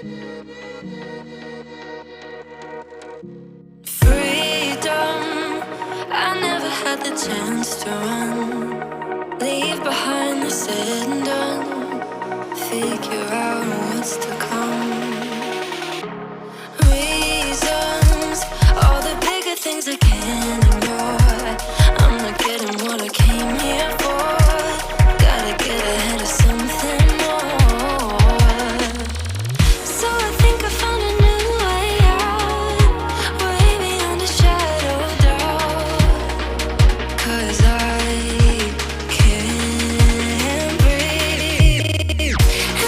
Freedom, I never had the chance to run. Leave behind the said and done. Figure out what's to come. Reasons, all the bigger things I can't ignore. I'm not getting what I came here for. Gotta get ahead of something more. So I think I found a new way out, way beyond a shadow of doubt. 'Cause I can't breathe,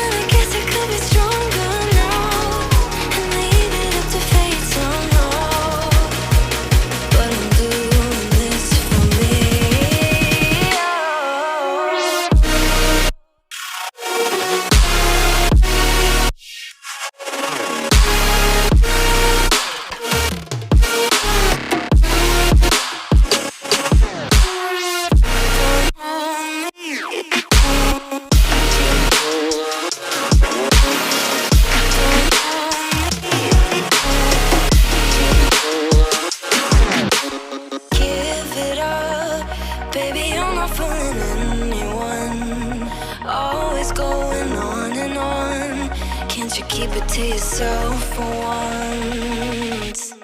and I guess I could be stronger now and leave it up to fate somehow. But I'm doing this for me. Give it up, baby, I'm not fooling anyone. Always going on and on. Can't you keep it to yourself for once?